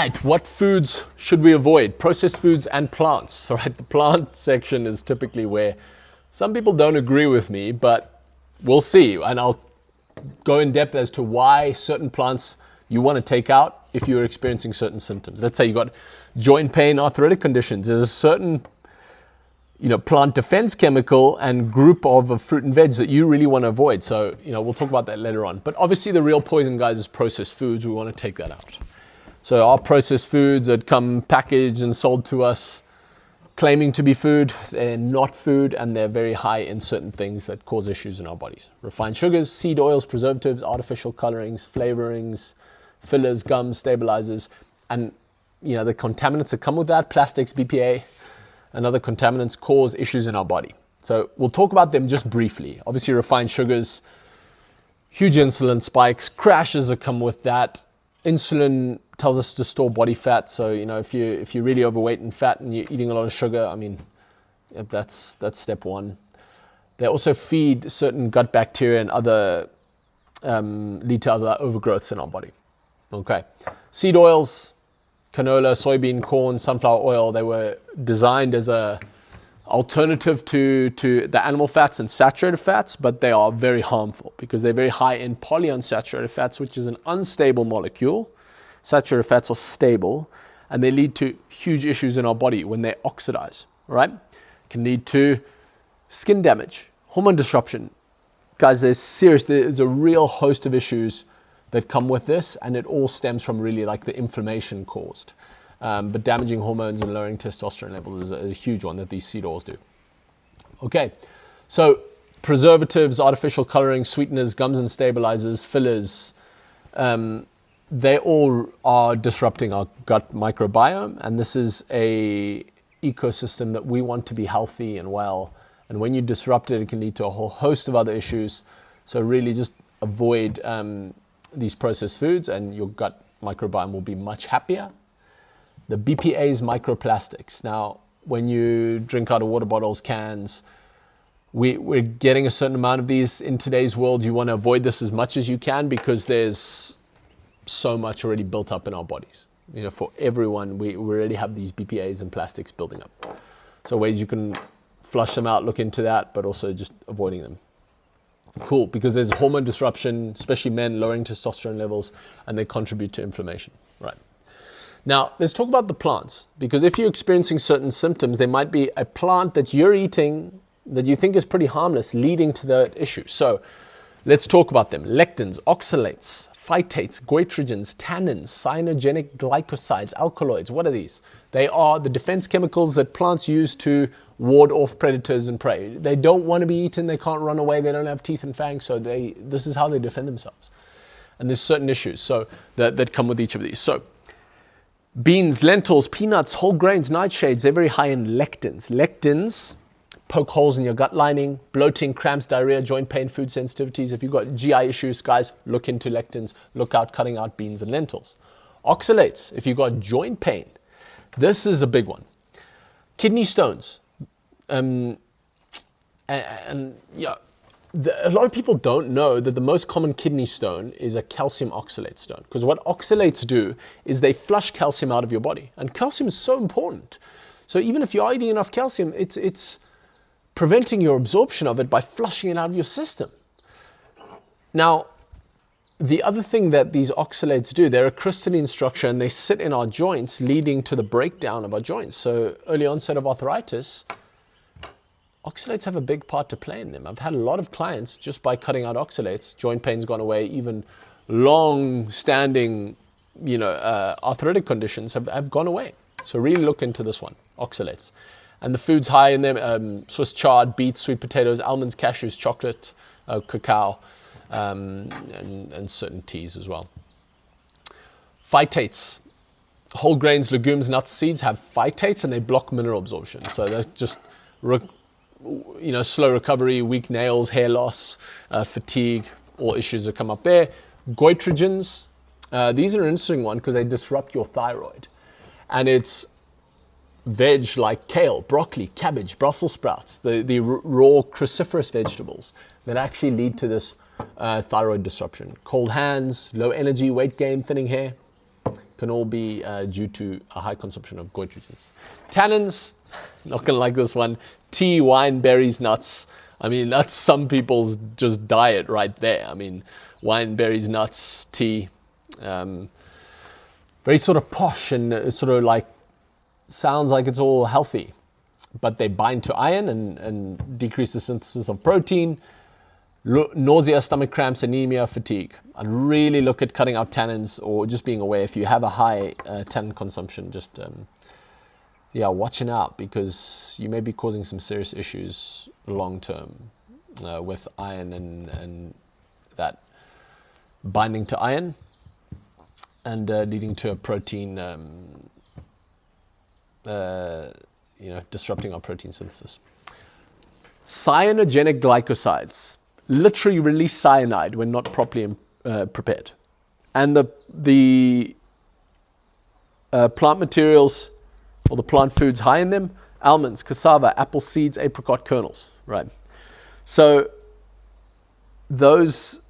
right, what foods should we avoid? Processed foods and plants. All right, the plant section is typically where some people don't agree with me, but we'll see. And I'll go in depth as to why certain plants you want to take out if you're experiencing certain symptoms. Let's say you got joint pain, arthritic conditions. There's a certain plant defense chemical and group of fruit and veg that you really want to avoid. So, we'll talk about that later on. But obviously the real poison, guys, is processed foods. We want to take that out. So our processed foods that come packaged and sold to us claiming to be food, they're not food, and they're very high in certain things that cause issues in our bodies. Refined sugars, seed oils, preservatives, artificial colorings, flavorings, fillers, gums, stabilizers, and the contaminants that come with that, plastics, BPA, and other contaminants cause issues in our body. So we'll talk about them just briefly. Obviously, refined sugars, huge insulin spikes, crashes that come with that. Insulin tells us to store body fat. So, if you're really overweight and fat and you're eating a lot of sugar, that's step one. They also feed certain gut bacteria and other lead to other overgrowths in our body. Okay. Seed oils, canola, soybean, corn, sunflower oil, they were designed as a alternative to the animal fats and saturated fats, but they are very harmful because they're very high in polyunsaturated fats, which is an unstable molecule. Saturated fats are stable, and they lead to huge issues in our body when they oxidize, right? Can lead to skin damage, hormone disruption. Guys, there's a real host of issues that come with this, and it all stems from really like the inflammation caused. But damaging hormones and lowering testosterone levels is a huge one that these seed oils do. Okay, so preservatives, artificial coloring, sweeteners, gums and stabilizers, fillers, they all are disrupting our gut microbiome, and this is a ecosystem that we want to be healthy and well. And when you disrupt it, it can lead to a whole host of other issues. So really just avoid these processed foods, and your gut microbiome will be much happier. The BPA's microplastics. Now, when you drink out of water bottles, cans, we're getting a certain amount of these in today's world. You want to avoid this as much as you can because there's so much already built up in our bodies. For everyone, we already have these BPA's and plastics building up. So ways you can flush them out, look into that, but also just avoiding them. Cool, because there's hormone disruption, especially men, lowering testosterone levels, and they contribute to inflammation, right? Now, let's talk about the plants, because if you're experiencing certain symptoms, there might be a plant that you're eating that you think is pretty harmless leading to the issue. So let's talk about them. Lectins, oxalates, phytates, goitrogens, tannins, cyanogenic glycosides, alkaloids. What are these? They are the defense chemicals that plants use to ward off predators and prey. They don't want to be eaten. They can't run away. They don't have teeth and fangs. So this is how they defend themselves. And there's certain issues that come with each of these. So beans, lentils, peanuts, whole grains, nightshades, they're very high in lectins. Lectins poke holes in your gut lining, bloating, cramps, diarrhea, joint pain, food sensitivities. If you've got GI issues, guys, look into lectins. Look out cutting out beans and lentils. Oxalates, if you've got joint pain, this is a big one. Kidney stones. A lot of people don't know that the most common kidney stone is a calcium oxalate stone, because what oxalates do is they flush calcium out of your body, and calcium is so important. So even if you are eating enough calcium, it's preventing your absorption of it by flushing it out of your system. Now, the other thing that these oxalates do, they're a crystalline structure and they sit in our joints, leading to the breakdown of our joints. So early onset of arthritis, oxalates have a big part to play in them. I've had a lot of clients just by cutting out oxalates, joint pain's gone away, even long-standing, arthritic conditions have gone away. So really look into this one, oxalates. And the foods high in them, Swiss chard, beets, sweet potatoes, almonds, cashews, chocolate, cacao, and certain teas as well. Phytates. Whole grains, legumes, nuts, seeds have phytates, and they block mineral absorption. So they're just slow recovery, weak nails, hair loss, fatigue, all issues that come up there. Goitrogens, these are an interesting one because they disrupt your thyroid. And it's veg like kale, broccoli, cabbage, Brussels sprouts, the raw cruciferous vegetables that actually lead to this thyroid disruption. Cold hands, low energy, weight gain, thinning hair. can all be due to a high consumption of goitrogens. Tannins, not going to like this one. Tea, wine, berries, nuts. I mean, that's some people's just diet right there. I mean, wine, berries, nuts, tea. Very sort of posh and sort of like sounds like it's all healthy. But they bind to iron and decrease the synthesis of protein. Nausea, stomach cramps, anemia, fatigue. I'd really look at cutting out tannins or just being aware if you have a high tannin consumption, just watching out, because you may be causing some serious issues long term with iron and that binding to iron and leading to a protein, disrupting our protein synthesis. Cyanogenic glycosides literally release cyanide when not properly prepared. And the plant materials or the plant foods high in them, almonds, cassava, apple seeds, apricot kernels, right? So those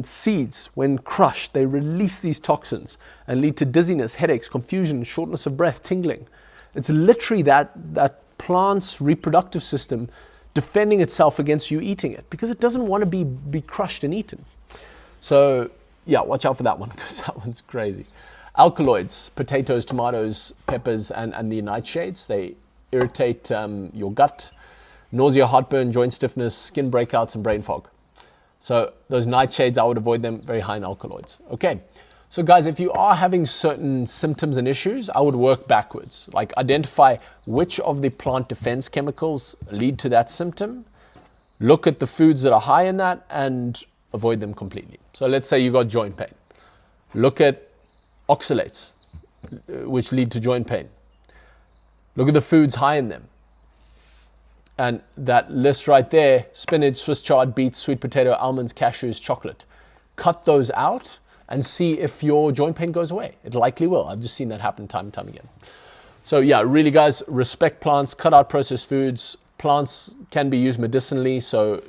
seeds, when crushed, they release these toxins and lead to dizziness, headaches, confusion, shortness of breath, tingling. It's literally that plant's reproductive system defending itself against you eating it, because it doesn't want to be crushed and eaten. So yeah, watch out for that one, because that one's crazy. Alkaloids, potatoes, tomatoes, peppers, and the nightshades, they irritate your gut, nausea, heartburn, joint stiffness, skin breakouts, and brain fog. So those nightshades, I would avoid them, very high in alkaloids. Okay, so guys, if you are having certain symptoms and issues, I would work backwards. Like identify which of the plant defense chemicals lead to that symptom, look at the foods that are high in that, and avoid them completely. So let's say you got joint pain. Look at oxalates, which lead to joint pain. Look at the foods high in them. And that list right there, spinach, Swiss chard, beets, sweet potato, almonds, cashews, chocolate. Cut those out and see if your joint pain goes away. It likely will. I've just seen that happen time and time again. So yeah, really guys, respect plants, cut out processed foods. Plants can be used medicinally, so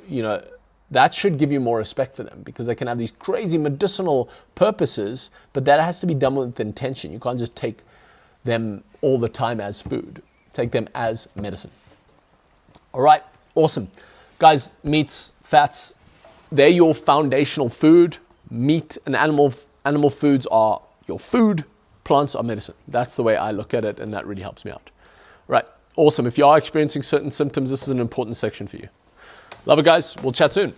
that should give you more respect for them, because they can have these crazy medicinal purposes, but that has to be done with intention. You can't just take them all the time as food. Take them as medicine. All right, awesome. Guys, meats, fats, they're your foundational food. Meat and animal foods are your food. Plants are medicine. That's the way I look at it, and that really helps me out. Right, awesome. If you are experiencing certain symptoms, this is an important section for you. Love it, guys. We'll chat soon.